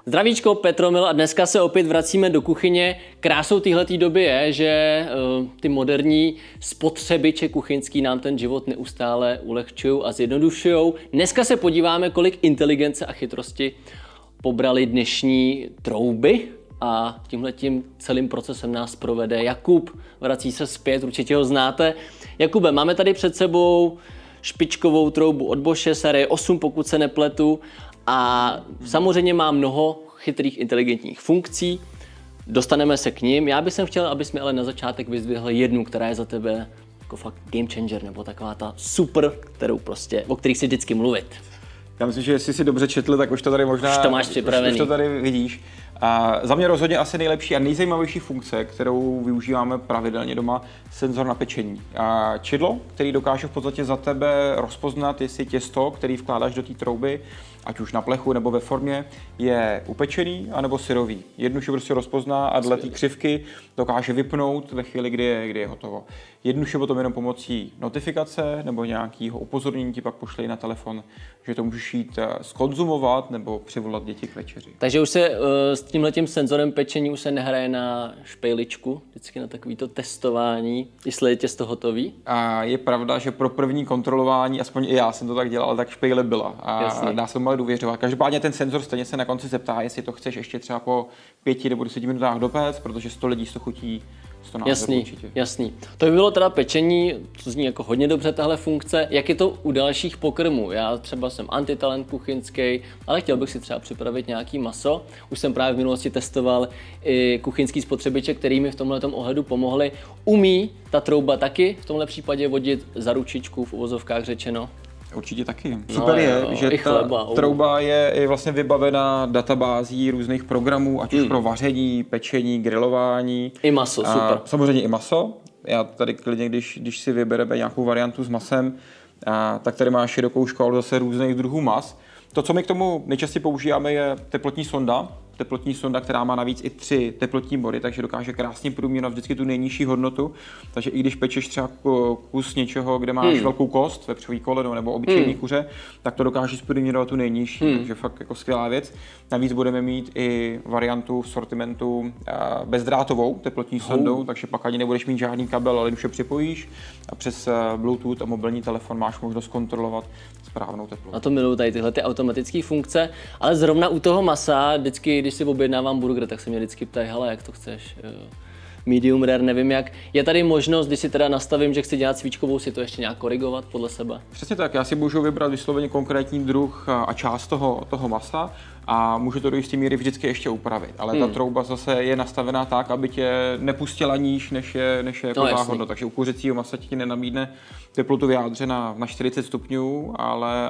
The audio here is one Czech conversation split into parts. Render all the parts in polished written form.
Zdravíčko, Petromil, a dneska se opět vracíme do kuchyně. Krásou téhletý doby je, že ty moderní spotřebiče kuchyňský nám ten život neustále ulehčují a zjednodušují. Dneska se podíváme, kolik inteligence a chytrosti pobrali dnešní trouby a tímhletím celým procesem nás provede Jakub. Vrací se zpět, určitě ho znáte. Jakube, máme tady před sebou špičkovou troubu od Bosche, série 8, pokud se nepletu. A samozřejmě má mnoho chytrých inteligentních funkcí. Dostaneme se k nim. Já bych chtěl, abys mi ale na začátek vyzdvihl jednu, která je za tebe jako fakt game changer, nebo taková ta super, o kterých si vždycky mluvit. Já myslím, že jestli si dobře četl, tak už to tady možná... Už to máš připravený. Už to tady vidíš. A za mě rozhodně asi nejlepší a nejzajímavější funkce, kterou využíváme pravidelně doma, senzor na pečení. A čidlo, který dokáže v podstatě za tebe rozpoznat, jestli těsto, který vkládáš do té trouby, ať už na plechu nebo ve formě, je upečený anebo syrový. Jednoduše prostě rozpozná a dle té křivky dokáže vypnout ve chvíli, kdy je hotovo. Jednoduše potom jenom pomocí notifikace nebo nějakého upozornění ti pak pošle na telefon, že to můžeš jít zkonzumovat nebo přivolat děti k večeři. Takže už se s tímhletím senzorem pečení už se nehraje na špejličku, vždycky na takovýto testování, jestli je těsto hotový? A je pravda, že pro první kontrolování, aspoň i já jsem to tak dělal, tak špejle byla a dá se mu ale důvěřovat. Každopádně ten senzor stejně se na konci zeptá, jestli to chceš ještě třeba po 5 nebo 10 minutách dopéct, protože 100 lidí to chutí. Jasný. To by bylo teda pečení, to zní jako hodně dobře tahle funkce. Jak je to u dalších pokrmů? Já třeba jsem antitalent kuchyňský, ale chtěl bych si třeba připravit nějaký maso. Už jsem právě v minulosti testoval i kuchyňský spotřebiče, který mi v tomhletom ohledu pomohli. Umí ta trouba taky v tomhle případě vodit za ručičku, v uvozovkách řečeno? Určitě taky. Super je, že ta trouba je vlastně vybavena databází různých programů, ať už pro vaření, pečení, grilování. I maso, super. Samozřejmě i maso. Já tady klidně, když si vybereme nějakou variantu s masem, tak tady máš širokou škálu zase různých druhů mas. To, co my k tomu nejčastěji používáme, je teplotní sonda. Teplotní sonda, která má navíc i 3 teplotní body, takže dokáže krásně průměrovat vždycky tu nejnižší hodnotu. Takže i když pečeš třeba kus něčeho, kde máš velkou kost, vepřový koleno nebo obyčejný kuře, tak to dokáže průměrovat tu nejnižší, takže fakt jako skvělá věc. Navíc budeme mít i variantu v sortimentu bezdrátovou teplotní sondou, takže pak ani nebudeš mít žádný kabel, ale když je připojíš a přes Bluetooth a mobilní telefon máš možnost kontrolovat správnou teplotu. A to miluju tady tyhle automatické funkce, ale zrovna u toho masa vždycky, když si objednávám burger, tak se mě vždycky ptají, hele, jak to chceš? Medium rare, nevím jak. Je tady možnost, když si teda nastavím, že chci dělat svíčkovou, si to ještě nějak korigovat podle sebe? Přesně tak, já si můžu vybrat vysloveně konkrétní druh a část toho masa a můžu to do jisté míry vždycky ještě upravit. Ale ta trouba zase je nastavená tak, aby tě nepustila níž, než je jako záhodno. Takže u kuřecího masa ti nenabídne teplotu vyjádřena na 40 stupňů,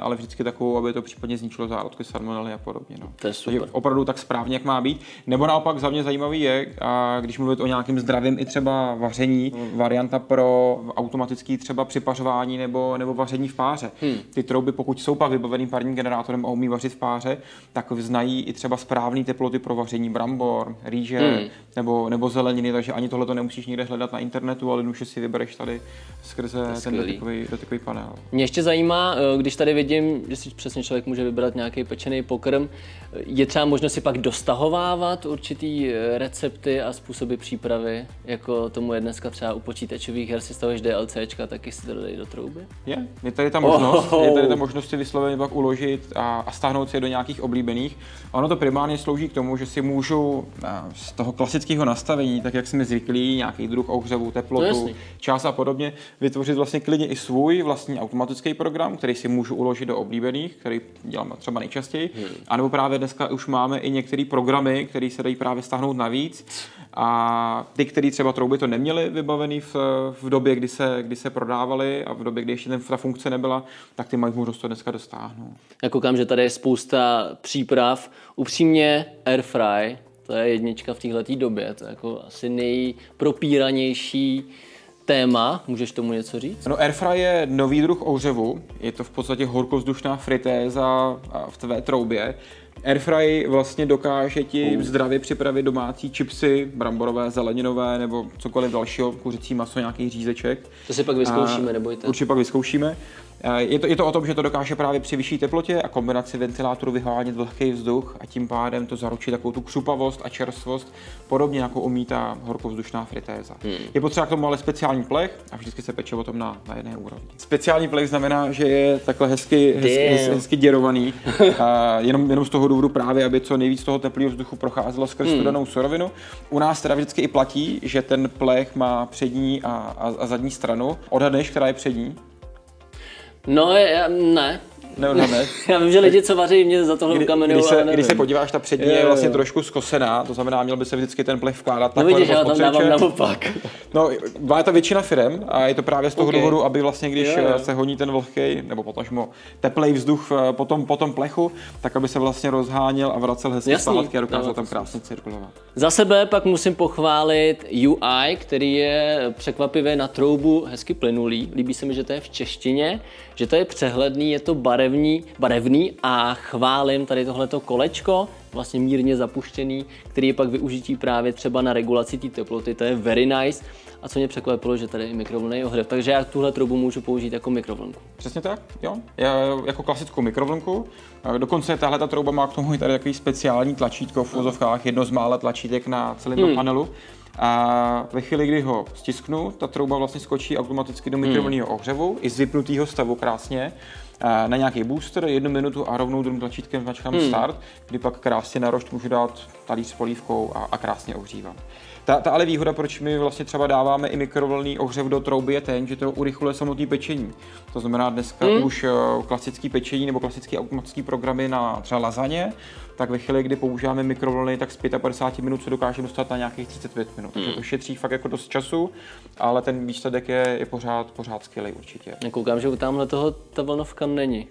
ale vždycky takovou, aby to případně zničilo zárodky, salmonely a podobně. No. To je super. Takže opravdu tak správně, jak má být. Nebo naopak za mě zajímavý je, když mluvit o nějakém zdravém i třeba vaření, varianta pro automatický třeba připařování nebo vaření v páře. Ty trouby, pokud jsou pak vybaveným parním generátorem a umí vařit v páře, tak znají i třeba správné teploty pro vaření brambor, rýže nebo zeleniny, takže ani tohle to nemusíš nikde hledat na internetu, ale už si vybereš tady skrze ten dotykový panel. Mě ještě zajímá, když tady vidím, že si přesně člověk může vybrat nějaký pečený pokrm, je třeba možnost si pak dostahovávat určitý recepty a způsoby přípravy, jako tomu je dneska třeba u počítačových her, si stavuješ DLCčka, taky si to dodají do trouby? Je tady ta možnost, je tady ta možnost si vysloveně pak uložit a stáhnout si je do nějakých oblíbených. Ono to primárně slouží k tomu, že si můžu z toho klasického nastavení, tak jak jsme zvyklí, nějaký druh ohřevu, teplotu, čas a podobně, vytvořit vlastně klidně i svůj vlastní automatický program, který si můžu uložit do oblíbených, který dělám třeba nejčastěji. A nebo právě dneska už máme i některé programy, které se dají právě stáhnout navíc. A ty, které třeba trouby to neměly vybavený v době, kdy se prodávaly a v době, kdy ještě ta funkce nebyla, tak ty mají možnost to dneska dostáhnout. Já koukám, že tady je spousta příprav. Upřímně Airfry, to je jednička v téhleté době, to je jako asi nejpropíranější téma. Můžeš tomu něco říct? No, Airfry je nový druh ohřevu, je to v podstatě horkovzdušná fritéza v tvé troubě. Airfry vlastně dokáže ti zdravě připravit domácí chipsy, bramborové, zeleninové nebo cokoliv dalšího, kuřecí maso, nějaký řízeček. To si pak vyzkoušíme, nebojte. Určitě pak vyzkoušíme. Je to o tom, že to dokáže právě při vyšší teplotě a kombinaci ventilátoru vyhánět vlhký vzduch a tím pádem to zaručí takovou tu křupavost a čerstvost, podobně jako umí ta horkovzdušná fritéza. Je potřeba k tomu ale speciální plech a vždycky se peče o tom na jedné úrovni. Speciální plech znamená, že je takhle hezky děrovaný, jenom z toho důvodu právě, aby co nejvíc toho teplého vzduchu procházelo skrz studenou surovinu. U nás teda vždycky i platí, že ten plech má přední a zadní stranu. Odhadneš, která je přední? No, ne. Neodhadneš? Já vím, že lidi, co vaří, mě za tohle ukamenují, ale nevím. Když se podíváš, ta přední je vlastně trošku zkosená, to znamená, měl by se vždycky ten plech vkládat takhle. No vidíš, já tam dávám naopak. No, má ta většina firem a je to právě z toho důvodu, aby vlastně, když se honí ten vlhkej, nebo potažmo teplej vzduch po tom plechu, tak aby se vlastně rozháněl a vracel hezky zpátky a dokázal tam krásně cirkulovat. Za sebe pak musím pochválit UI, který je překvapivě na troubu hezky plynulý. Líbí se mi, že to je v češtině, že to je přehledný, je to barevný a chválím tady tohleto kolečko, vlastně mírně zapuštěný, který je pak využití právě třeba na regulaci té teploty, to je very nice. A co mě překvapilo, že tady je mikrovlnný ohřev, takže já tuhle troubu můžu použít jako mikrovlnku. Přesně tak, jo. Jako klasickou mikrovlnku. Dokonce tahle trouba má k tomu i tady takový speciální tlačítko v uvozovkách, jedno z mála tlačítek na celém panelu. A ve chvíli, kdy ho stisknu, ta trouba vlastně skočí automaticky do mikrovlnného ohřevu, i z vypnutého stavu krásně, na nějaký booster, 1 minutu a rovnou druhým tlačítkem značkám start, kdy pak krásně na rošt můžu dát talíř s polívkou a krásně ohřívám. Ta ale výhoda, proč my vlastně třeba dáváme i mikrovlnný ohřev do trouby, je ten, že to urychluje samotné pečení. To znamená dneska už klasické pečení nebo klasické automatické programy na třeba lasagne, tak ve chvíli, kdy používáme mikrovlny, tak z 55 minut se dokážeme dostat na nějakých 35 minut. Takže to šetří fakt jako dost času, ale ten výsledek je pořád skvělý určitě. Koukám, že u tamhle toho ta vlnovka není.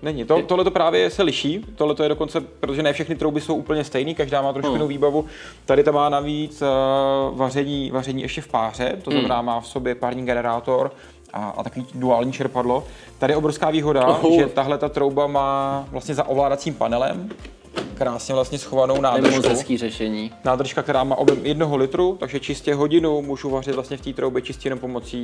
Není. Tohle to právě se liší, tohle je dokonce, protože ne všechny trouby jsou úplně stejný, každá má trošku jinou výbavu. Tady ta má navíc vaření ještě v páře, to znamená má v sobě pární generátor a takový duální čerpadlo. Tady je obrovská výhoda, že tahle ta trouba má vlastně za ovládacím panelem krásně vlastně schovanou nádržku. Řešení. Nádržka, která má objem 1 litru, takže čistě hodinu můžu vařit vlastně v té troubě čistě jenom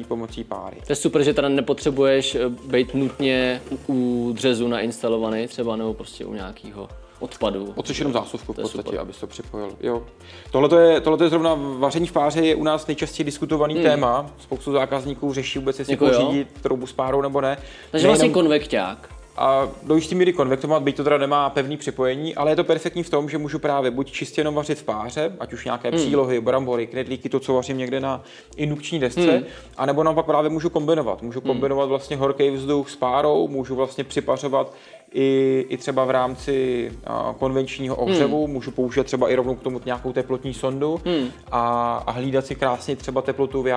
pomocí páry. To je super, že teda nepotřebuješ být nutně u dřezu nainstalovaný třeba nebo prostě u nějakého odpadu. Potřebuješ jenom zásuvku v podstatě, abys to připojil. Jo. Tohle je zrovna vaření v páře je u nás nejčastěji diskutovaný téma. Spoustu zákazníků řeší vůbec, jestli pořídit troubu s párou nebo ne. Takže vlastně konvekťák. A do jistý míry konvektovat, byť to teda nemá pevný připojení, ale je to perfektní v tom, že můžu právě buď čistě jenom vařit v páře, ať už nějaké přílohy, brambory, knedlíky, to, co vařím někde na indukční desce, anebo naopak právě můžu kombinovat. Můžu kombinovat vlastně horký vzduch s párou, můžu vlastně připařovat i třeba v rámci konvenčního ohřevu, můžu použít třeba i rovnou k tomu nějakou teplotní sondu a hlídat si krásně třeba teplotu v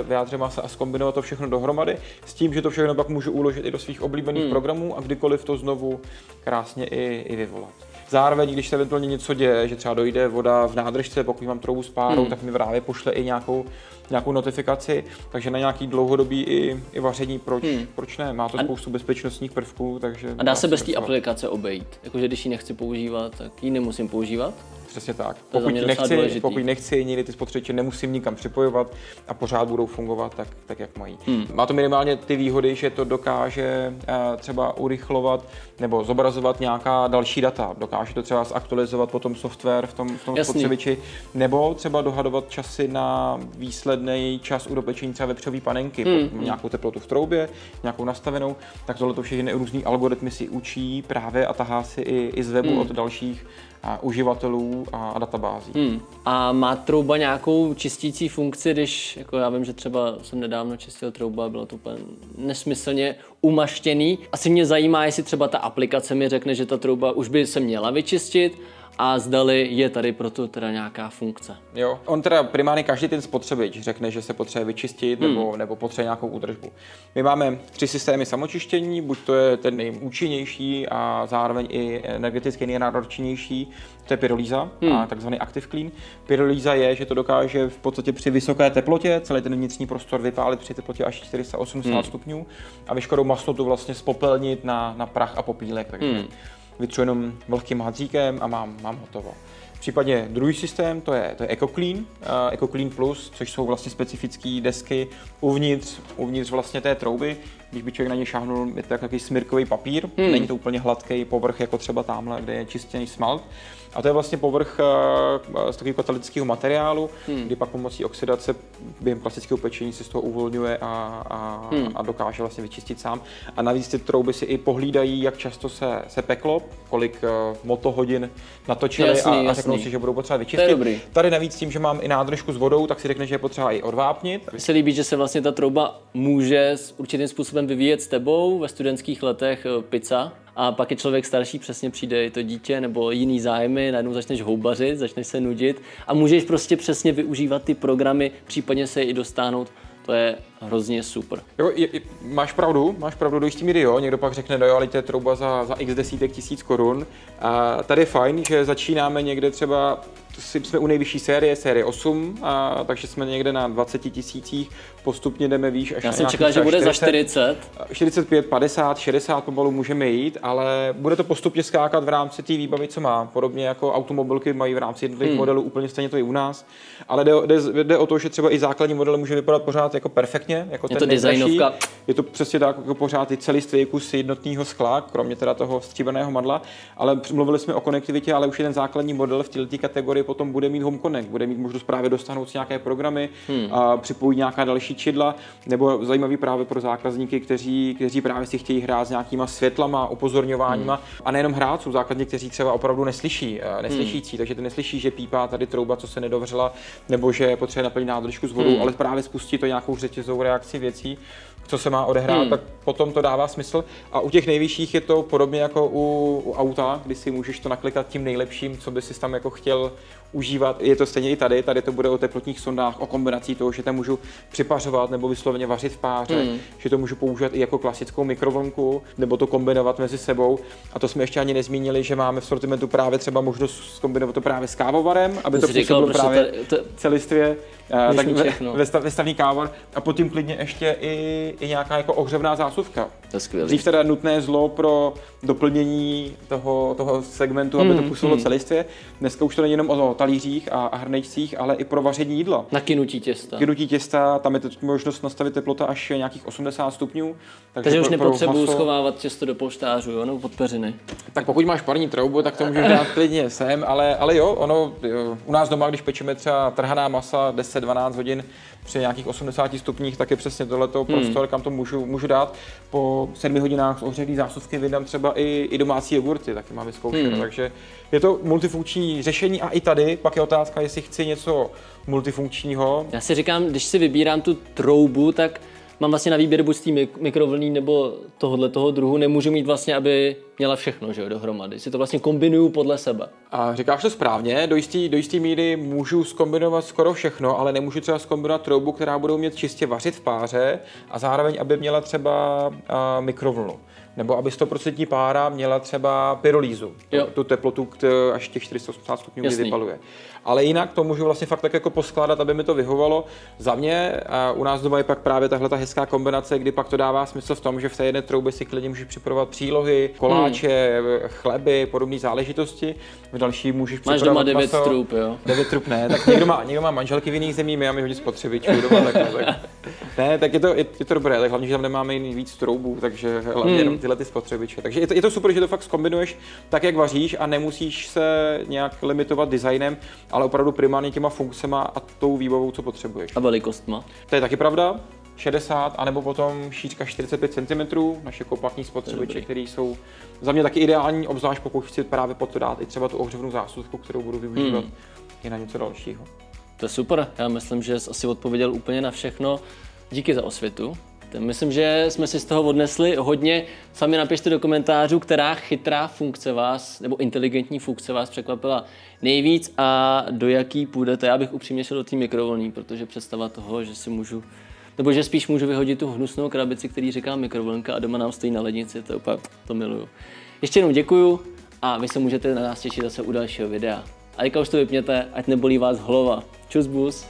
jádře masa a zkombinovat to všechno dohromady s tím, že to všechno pak můžu uložit i do svých oblíbených programů a kdykoliv to znovu krásně i vyvolat. Zároveň, když se eventuálně něco děje, že třeba dojde voda v nádržce, pokud mám troubu s párou, tak mi právě pošle i nějakou notifikaci, takže na nějaký dlouhodobý i vaření, proč ne? Má to spoustu bezpečnostních prvků, takže... A dá se bez té aplikace obejít? Jakože když ji nechci používat, tak ji nemusím používat? Přesně tak. Pokud nechci nikdy ty spotřebiče nemusím nikam připojovat a pořád budou fungovat tak jak mají. Má to minimálně ty výhody, že to dokáže třeba urychlovat nebo zobrazovat nějaká další data. Dokáže to třeba zaktualizovat potom software v tom spotřebiči, nebo třeba dohadovat časy na výsledný čas u dopečení třeba vepřové panenky, nějakou teplotu v troubě, nějakou nastavenou, tak tohle všechny různý algoritmy si učí právě a tahá si i z webu od dalších uživatelů a databází. A má trouba nějakou čistící funkci, když, jako já vím, že třeba jsem nedávno čistil troubu a bylo to úplně nesmyslně umaštěný. Asi mě zajímá, jestli třeba ta aplikace mi řekne, že ta trouba už by se měla vyčistit a zdali je tady proto teda nějaká funkce. Jo, on teda primárně každý ten spotřebič řekne, že se potřebuje vyčistit nebo potřebuje nějakou údržbu. My máme 3 systémy samočištění, buď to je ten nejúčinnější a zároveň i energeticky nejnáročnější, to je pyrolíza a takzvaný Active Clean. Pyrolíza je, že to dokáže v podstatě při vysoké teplotě celý ten vnitřní prostor vypálit při teplotě až 480 stupňů a veškerou masnotu vlastně spopelnit na prach a popílek, takže vytřu jenom vlhkým hadzíkem a mám hotovo. Případně druhý systém, to je EcoClean, EcoClean Plus, což jsou vlastně specifické desky uvnitř vlastně té trouby. Když by člověk na ně šáhnul, je to takový smyrkový papír, není to úplně hladký povrch, jako třeba tamhle, kde je čistěný smalt. A to je vlastně povrch z takového katalytického materiálu, kdy pak pomocí oxidace během klasického pečení se z toho uvolňuje a dokáže vlastně vyčistit sám. A navíc ty trouby si i pohlídají, jak často se peklo, kolik motohodin natočili a řeknou si, že budou potřeba vyčistit. Tady navíc tím, že mám i nádržku s vodou, tak si řekne, že je potřeba i odvápnit. Mně se líbí, že se vlastně ta trouba může s určitým způsobem vyvíjet s tebou ve studentských letech pizza. A pak je člověk starší, přesně přijde to dítě nebo jiný zájmy, najednou začneš houbařit, začneš se nudit a můžeš prostě přesně využívat ty programy, případně se i dostáhnout. To je hrozně super. Jo, máš pravdu do jistý míry, jo. Někdo pak řekne, no jo, ale to je trouba za x desítek tisíc korun. A tady je fajn, že začínáme někde třeba, jsme u nejvyšší série 8, takže jsme někde na 20 tisících, postupně jdeme výš až já jsem čekal, že bude 40, za 40. 45, 50, 60 pomalu můžeme jít, ale bude to postupně skákat v rámci té výbavy, co má. Podobně jako automobilky mají v rámci jednotlivých modelů, úplně stejně to i u nás. Ale jde o to, že třeba i základní model může vypadat pořád jako perfektně, jako je to designovka. Je to přesně tak, jako pořád i celistvý kus jednotného skla, kromě teda toho stříbrného madla, ale mluvili jsme o konektivitě, ale už jeden základní model v této kategorii potom bude mít Home Connect, bude mít možnost právě dostanout si nějaké programy a připojit nějaká další čidla, nebo zajímavý právě pro zákazníky, kteří právě si chtějí hrát s nějakýma světlama, upozorňováníma a nejenom hrát, jsou zákazníci, kteří třeba opravdu neslyšící, takže ty neslyší, že pípá tady trouba, co se nedovřela, nebo že potřebuje naplnit nádržku s vodou, ale právě spustí to nějakou řetězovou reakci věcí, co se má odehrát, tak potom to dává smysl. A u těch nejvyšších je to podobně jako u auta, kdy si můžeš to naklikat tím nejlepším, co by si tam jako chtěl užívat. Je to stejně i tady to bude o teplotních sondách, o kombinací toho, že tam můžu připařovat nebo vysloveně vařit v páře, že to můžu používat i jako klasickou mikrovlnku, nebo to kombinovat mezi sebou. A to jsme ještě ani nezmínili, že máme v sortimentu právě třeba možnost kombinovat to právě s kávovarem, aby to působilo právě celistvě. Tak vestavní kávar a potom klidně ještě i nějaká jako ohřevná zásuvka. To je skvělý. Dřív teda nutné zlo pro doplnění toho segmentu, aby to působilo celistvě. Dneska už to není jenom o talířích a hrnečcích, ale i pro vaření jídla. Na kynutí těsta. Kynutí těsta, tam je teď možnost nastavit teplota až nějakých 80 stupňů. Takže už nepotřebuji schovávat těsto do polštářů, jo, nebo pod peřiny. Tak pokud máš parní troubu, tak to můžeš dát klidně sem, ale jo, u nás doma, když pečeme třeba trhaná masa 10-12 hodin při nějakých 80 stupních, tak je přesně tohleto prostor, kam to můžu dát. Po 7 hodinách z ohřevné zásuvky vydám třeba i domácí jogurty, taky mám vyzkoušeno. Takže je to multifunkční řešení a i tady pak je otázka, jestli chci něco multifunkčního. Já si říkám, když si vybírám tu troubu, tak mám vlastně na výběr buď z té mikrovlnný nebo toho druhu, nemůžu mít vlastně, aby měla všechno, že jo, dohromady. Si to vlastně kombinuju podle sebe. A říkáš to správně, do jistý míry můžu zkombinovat skoro všechno, ale nemůžu třeba zkombinovat troubu, která bude umět čistě vařit v páře a zároveň, aby měla třeba mikrovlnu. Nebo aby 100% pára měla třeba pyrolízu, tu teplotu až těch 480 stupňů, kdy vypaluje. Ale jinak to můžu vlastně fakt tak jako poskládat, aby mi to vyhovovalo. Za mě u nás doma je pak právě tahle ta hezká kombinace, kdy pak to dává smysl v tom, že v té jedné troubě si klidně můžeš připravovat přílohy, koláče, chleby, podobné záležitosti. V další můžeš připravovat maso. Máš doma 9 trub, jo? 9 trub ne, tak někdo má manželky v jiných zemích, my máme hodně spotřebičů doma, tak. Ne, tak je to dobré, tak hlavně, že tam nemáme jiný víc troubů, takže hlavně jenom tyhle ty spotřebiče. Takže je to super, že to fakt zkombinuješ tak, jak vaříš a nemusíš se nějak limitovat designem, ale opravdu primárně těma funkcema a tou výbavou, co potřebuješ. A velikostma? To je taky pravda. 60, anebo potom šířka 45 cm, naše kompaktní spotřebiče, které jsou za mě taky ideální, obzvlášť pokud chci právě pod to dát i třeba tu ohřevnou zásuvku, kterou budu využívat i na něco dalšího. To je super, já myslím, že jsi asi odpověděl úplně na všechno. Díky za osvětu. Myslím, že jsme si z toho odnesli hodně. Sami napište do komentářů, která chytrá funkce vás, nebo inteligentní funkce vás překvapila nejvíc a do jaký půjdete. Já bych upřímně šel do té mikrovlnné, protože představa toho, že si můžu, nebo že spíš můžu vyhodit tu hnusnou krabici, který říká mikrovlnka a doma nám stojí na lednici, to úplně, to miluju. Ještě jednou děkuju a vy se můžete na nás těšit zase u dalšího videa. A teďka už to vypněte, ať nebolí vás hlava. Čus bus.